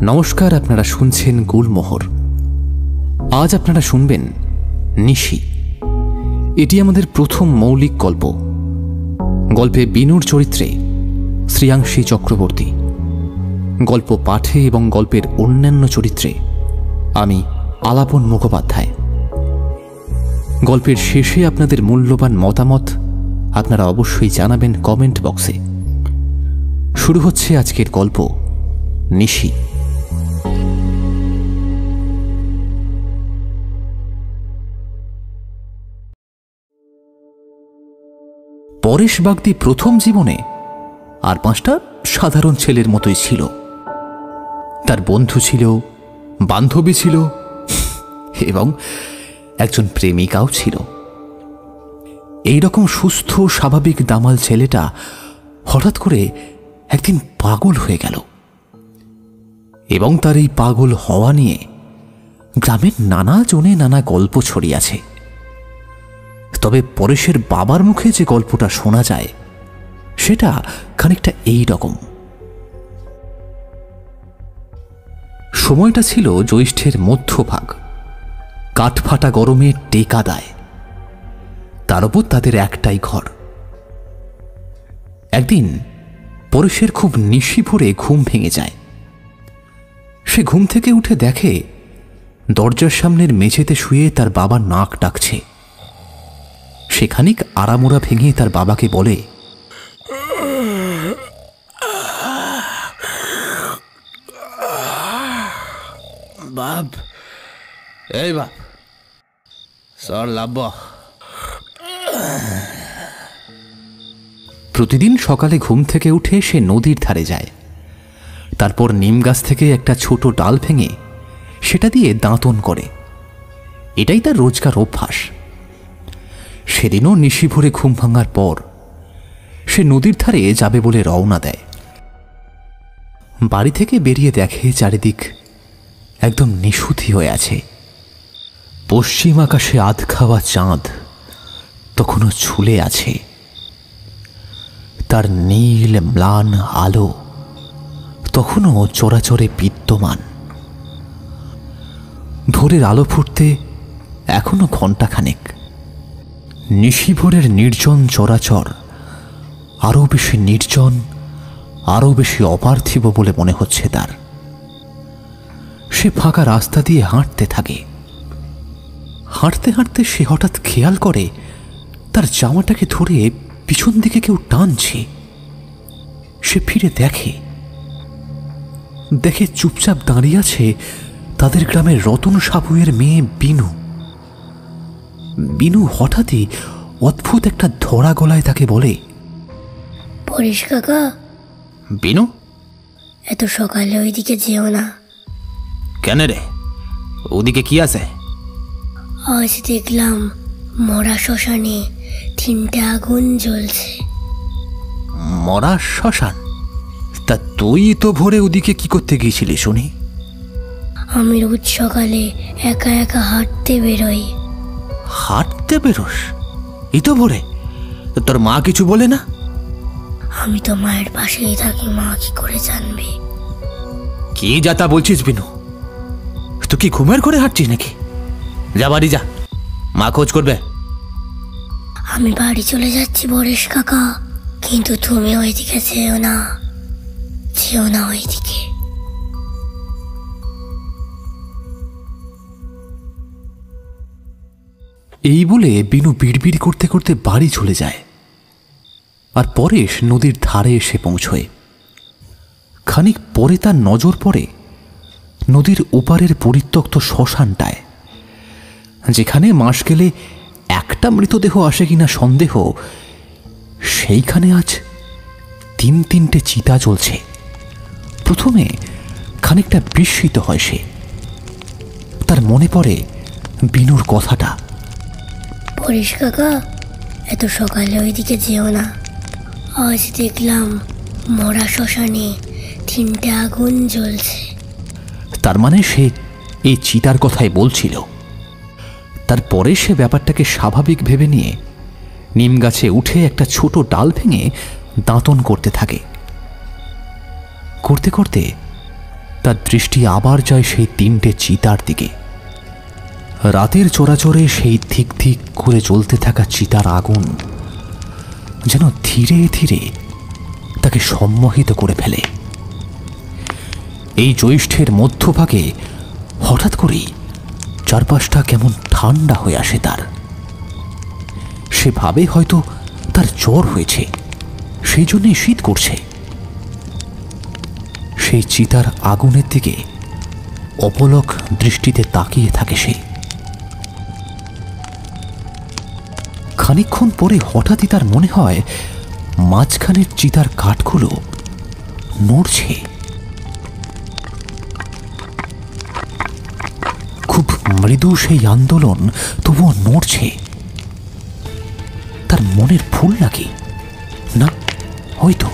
নমস্কার, আপনারা শুনছেন গুলমোহর। আজ আপনারা শুনবেন নিশি। এটি আমাদের প্রথম মৌলিক গল্প। গল্পে বিনুর চরিত্রে শ্রেয়াংশী চক্রবর্তী, গল্প পাঠে এবং গল্পের অন্যান্য চরিত্রে আমি আলাপন মুখোপাধ্যায়। গল্পের শেষে আপনাদের মূল্যবান মতামত আপনারা অবশ্যই জানাবেন কমেন্ট বক্সে। শুরু হচ্ছে আজকের গল্প নিশি। পরেশ বাগদি প্রথম জীবনে আর পাঁচটা সাধারণ ছেলের মতোই ছিল। তার বন্ধু ছিল, বান্ধবী ছিল এবং একজন প্রেমিকাও ছিল। এইরকম সুস্থ স্বাভাবিক দামাল ছেলেটা হঠাৎ করে একদিন পাগল হয়ে গেল এবং তার এই পাগল হওয়া নিয়ে গ্রামের নানা জনে নানা গল্প ছড়িয়েছে। তবে পরেশের বাবার মুখে যে গল্পটা শোনা যায় সেটা খানিকটা এই রকম। সময়টা ছিল জ্যৈষ্ঠের মধ্যভাগ। কাঠফাটা গরমে টেকা দেয়, তার উপর তাদের একটাই ঘর। একদিন পরেশের খুব নিশি ভরে ঘুম ভেঙে যায়। সে ঘুম থেকে উঠে দেখে দরজার সামনের মেঝেতে শুয়ে তার বাবা নাক ডাকছে। সে খানিক আড়ামোড়া ভেঙে তার বাবাকে বলে, বাপ, এই বাপ, সর লাভ। প্রতিদিন সকালে ঘুম থেকে উঠে সে নদীর ধারে যায়। তারপর নিম গাছ থেকে একটা ছোট ডাল ভেঙে সেটা দিয়ে দাঁতন করে। এটাই তার রোজকার অভ্যাস। সেদিনও নিশি ভরে ঘুম ভাঙার পর সে নদীর ধারে যাবে বলে রওনা দেয়। বাড়ি থেকে বেরিয়ে দেখে চারিদিক একদম নিশুতি হয়ে আছে। পশ্চিম আকাশে আধ খাওয়া চাঁদ তখনও ঝুলে আছে। তার নীল ম্লান আলো তখনও চরাচরে বিদ্যমান। ভোরের আলো ফুটতে এখনো ঘণ্টাখানেক। নিশিভোরের নির্জন চরাচর আরও বেশি নির্জন, আরও বেশি অপার্থিব বলে মনে হচ্ছে তার। সে ফাঁকা রাস্তা দিয়ে হাঁটতে থাকে। হাঁটতে হাঁটতে সে হঠাৎ খেয়াল করে তার জামাটাকে ধরে পিছন দিকে কেউ টানছে। সে ফিরে দেখে চুপচাপ দাঁড়িয়ে আছে তাদের গ্রামের রতন সাবুয়ের মেয়ে বিনু। বিনু হঠাৎই অদ্ভুত একটা ধরা গলায় তাকে বলে, পরেশ কাকা। বিনু, এত সকালে ওইদিকে যেও না। কেন রে? ওদিকে কি আছে? আজ দেখলাম মরা শ্মশানে 3টে আগুন জ্বলছে। মরা শ্মশান? তা তুই তো ভোরে ওদিকে কি করতে গিয়েছিলি শুনি? আমি রোজ সকালে একা একা হাঁটতে বেরোই। হাঁটতে বেরোস এই তো ভোরে? তোর মা কিছু বলে না? আমি তো মায়ের পাশেই থাকি, মা কি করে জানবে? কি যাতা বলছিস বিনু? তুই কি ঘুমের করে হাঁটছিস নাকি? যা বাড়ি যা, মা খোঁজ করবে। আমি বাড়ি চলে যাচ্ছি পরেশ কাকা, কিন্তু তুমি ওইদিকে যেও না, যেও না ওইদিকে। এই বলে বিনু বিড়বিড় করতে করতে বাড়ি চলে যায়। আর পরেশ নদীর ধারে এসে পৌঁছয়। খানিক পরে তার নজর পড়ে নদীর ওপারের পরিত্যক্ত শ্মশানটায়, যেখানে মাস গেলে একটা মৃতদেহ আসে কিনা সন্দেহ। সেইখানে আজ 3টে চিতা জ্বলছে। প্রথমে খানিকটা বিস্মিত হয় সে। তার মনে পড়ে বিনুর কথাটা, পরেশ কাকা, এত সকালে ওইদিকে যেও না। আজ দেখলাম মরা শ্মশানে 3টে আগুন জ্বলছে। তার মানে সে এই চিতার কথাই বলছিল। তারপরে সে ব্যাপারটাকে স্বাভাবিক ভেবে নিয়ে নিম গাছে উঠে একটা ছোট ডাল ভেঙে দাঁতন করতে থাকে। করতে করতে তার দৃষ্টি আবার যায় সেই 3টে চিতার দিকে। রাতের চোরাচরে সেই ধিক ধিক করে জ্বলতে থাকা চিতার আগুন যেন ধীরে ধীরে তাকে সম্মোহিত করে ফেলে। এই জ্যৈষ্ঠের মধ্যভাগে হঠাৎ করেই চারপাশটা কেমন ঠান্ডা হয়ে আসে তার। সে ভাবে হয়তো তার জ্বর হয়েছে, সেই জন্যই শীত করছে। সেই চিতার আগুনের দিকে অপলক দৃষ্টিতে তাকিয়ে থাকে সে। খানিকক্ষণ পরে হঠাৎই তার মনে হয় মাঝখানের চিতার কাঠগুলো নড়ছে। খুব মৃদু সেই আন্দোলন, তবুও নড়ছে। তার মনের ভুল নাকি? না, হয়তো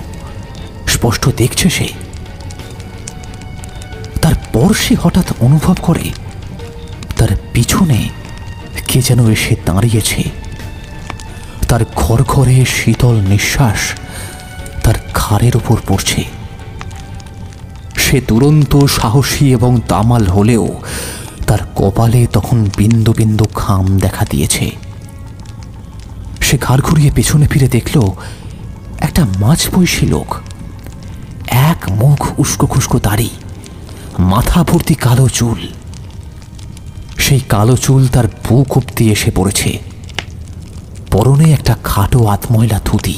স্পষ্ট দেখছে সে। তারপর সে হঠাৎ অনুভব করে তার পিছনে কে যেন এসে দাঁড়িয়েছে। তার ঘরঘরে শীতল নিঃশ্বাস তার ঘাড়ের উপর পড়ছে। সে দুরন্ত, সাহসী এবং দামাল হলেও তার কপালে তখন বিন্দু বিন্দু ঘাম দেখা দিয়েছে। সে ঘাড় ঘুরিয়ে পেছনে ফিরে দেখল একটা মাঝবয়সী লোক, এক মুখ উস্কো খুস্কো দাড়ি, মাথা ভর্তি কালো চুল। সেই কালো চুল তার বুক অব্দি এসে পড়েছে। পরনে একটা খাটো আতময়লা ধুতি,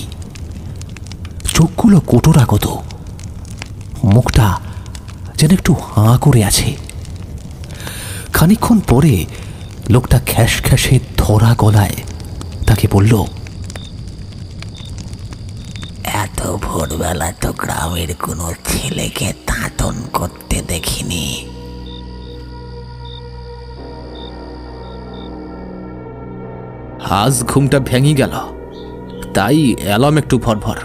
চোখগুলো কোটরাগত, মুখটা যেন একটু হাঁ করে আছে। খানিকক্ষণ পরে লোকটা খ্যাস খ্যাসে ধরা গলায় তাকে বলল, এত ভোরবেলা তো গ্রামের কোনো ছেলেকে দাঁতন করতে দেখিনি। আজ ঘুমটা ভেঙে গেল, তাই এলাম একটু ভরভর।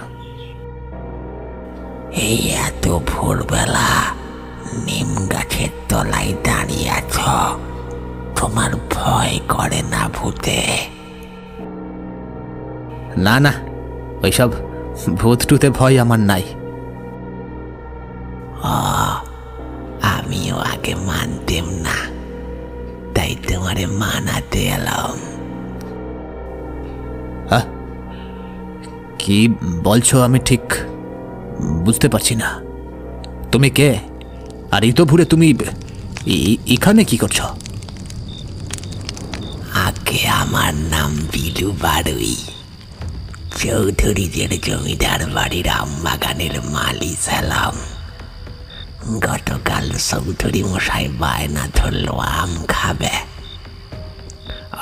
এই এত ভোরবেলা নিম গাছের তলায় দাঁড়িয়ে আছ, তোমার ভয় করে না ভূতে? না না, ওইসব ভূত টুতে ভয় আমার নাই। আমিও আগে মানতেম না, তাই তোমারে মানাতে এলাম। কি বলছো আমি ঠিক বুঝতে পারছি না। তুমি কে? আর এই তো ভুরে তুমি এখানে কি করছো? আগে আমার নাম বিলু বাড়ুই, চৌধুরীদের জমিদার বাড়ির আম বাগানের মালি ছিলাম। গতকাল চৌধুরী মশাই বায়না ধরলো আম খাবে,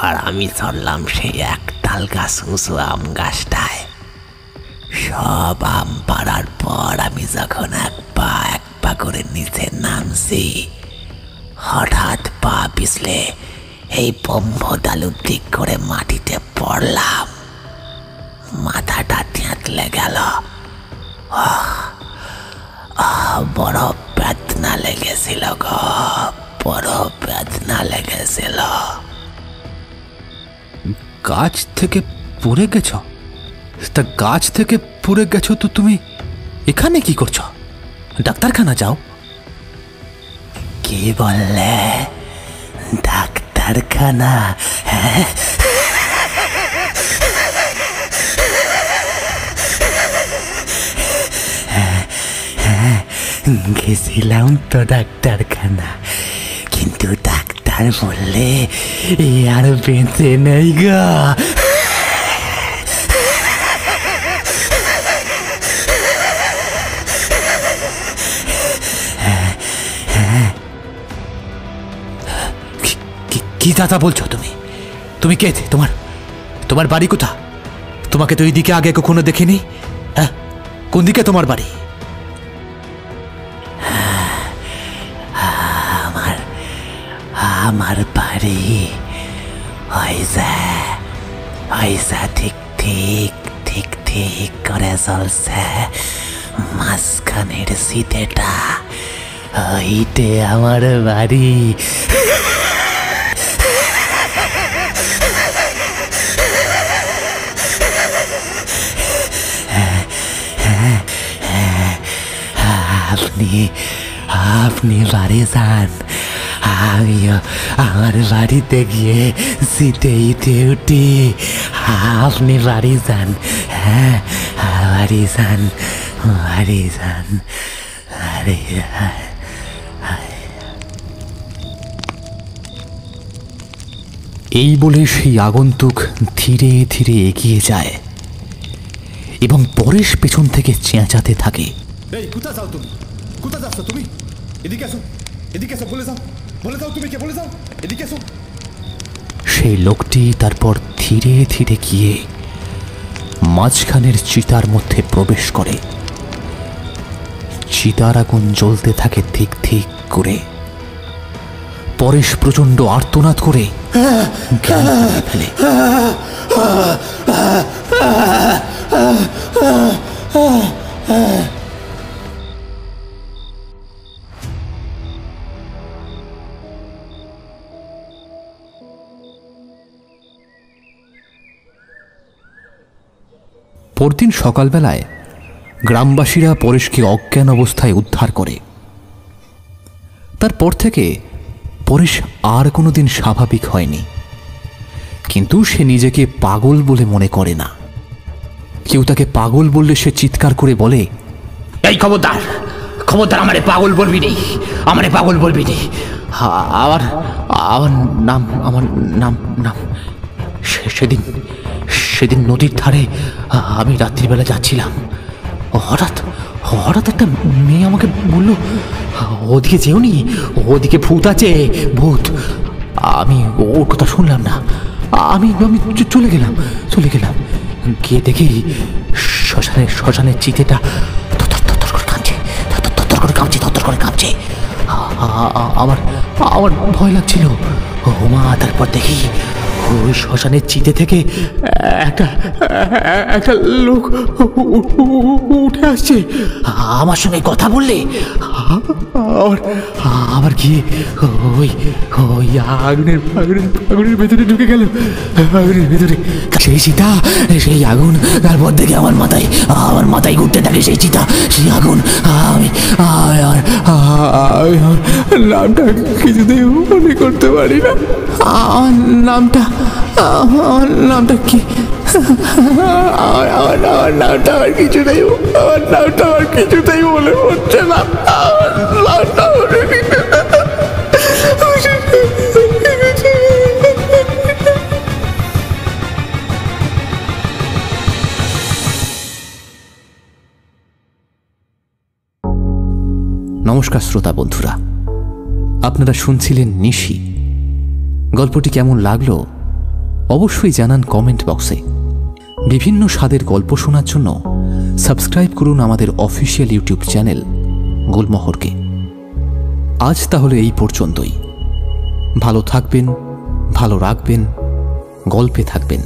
আর আমি চললাম সেই একতাল গাছ উঁচু আম গাছটায়। সব আম পাড়ার পর আমি যখন এক পা করে নিচে নামছি, হঠাৎ পা পিছলে এই ব্রহ্মদালুর দিক করে মাটিতে পড়লাম। মাথাটা থেঁতলে গেল, বড় বেদনা লেগেছিল গো, বড় বেদনা লেগেছিল। গাছ থেকে পড়ে গেছ? তা গাছ থেকে পড়ে গেছো তো তুমি এখানে কি করছো? ডাক্তারখানা যাও। কি বললে? ডাক্তারখানা? হ্যাঁ, গেছিলাম তো ডাক্তারখানা, কিন্তু ডাক্তার বললে আর বেঁচে নেই গা। কি দাদা বলছো তুমি? তুমি কে? তোমার বাড়ি কোথা? তোমাকে তো এইদিকে আগে কখনো দেখিনি। হ্যাঁ, কোন দিকে তোমার বাড়ি? আমার বাড়ি হয়সা ঠিক ঠিক ঠিক ঠিক করে চলছে। মাঝখানের শীতেটা, ওইটে আমার বাড়ি। আপনি বাড়ি যান, আমিও আমার বাড়িতে গিয়ে শীতেইতে উঠি। আপনি বাড়ি যান, হ্যাঁ বাড়ি যান, বাড়ি যান, বাড়ি যান। এই বলে সেই আগন্তুক ধীরে ধীরে এগিয়ে যায় এবং পরেশ পেছন থেকে চেঁচাতে থাকে, এই কোথা যাও তুমি? কোথা যাচ্ছ তুমি? এদিকে এসো, এদিকে এসো, বলে যাও, বলে যাও তুমি কে, বলে যাও, এদিকে এসো। সেই লোকটি তারপর ধীরে ধীরে গিয়ে মাঝখানের চিতার মধ্যে প্রবেশ করে। চিতার আগুন জ্বলতে থাকে ঠিক ঠিক করে। পরেশ প্রচণ্ড আর্তনাদ করে জ্ঞান হারিয়ে ফেলে। পরদিন সকালবেলায় গ্রামবাসীরা পরেশকে অজ্ঞান অবস্থায় উদ্ধার করে। তারপর থেকে পরেশ আর কোনোদিন স্বাভাবিক হয়নি, কিন্তু সে নিজেকে পাগল বলে মনে করে না। কেউ তাকে পাগল বললে সে চিৎকার করে বলে, এই খবরদার, খবরদার, আমারে পাগল বলবি নি, আমারে পাগল বলবি নি। আমার আমার নাম, আমার নাম নাম সেদিন সেদিন নদীর ধারে আমি রাত্রিবেলা যাচ্ছিলাম। হঠাৎ হঠাৎ একটা মেয়ে আমাকে বলল, ওদিকে যেও নি, ওদিকে ভূত আছে, ভূত। আমি ওর কথা শুনলাম না, আমি আমি চলে গেলাম গিয়ে দেখি শ্মশানের চিতেটা থরথর করে কাঁপছে, থরথর করে কাঁপছে, থরথর করে কাঁপছে। আমার আমার ভয় লাগছিল। ও মা, তারপর দেখি ওই শ্মশানের চিতে থেকে একটা লোক উঠে আসছে, আমার সঙ্গে কথা বললে। আবার গিয়ে ওই ওই আগুনের ভেতরে ঢুকে গেল, আগুনের ভেতরে সেই চিতা, সেই আগুন। তারপর দেখে আমার মাথায় ঘুরতে থাকে সেই চিতা, সেই আগুন। আমি আমার নামটা কিছুতেই মনে করতে পারি না। আমার নামটা কি? আমার নামটা আমার কিছুতেই মনে পড়ছে না। নমস্কার শ্রোতা বন্ধুরা, আপনারা শুনছিলেন নিশি। গল্পটি কেমন লাগলো অবশ্যই জানান কমেন্ট বক্সে। বিভিন্ন স্বাদের গল্প শোনার জন্য সাবস্ক্রাইব করুন আমাদের অফিসিয়াল ইউটিউব চ্যানেল গুলমোহরকে। আজ তাহলে এই পর্যন্তই। ভালো থাকবেন, ভালো রাখবেন, গল্পে থাকবেন।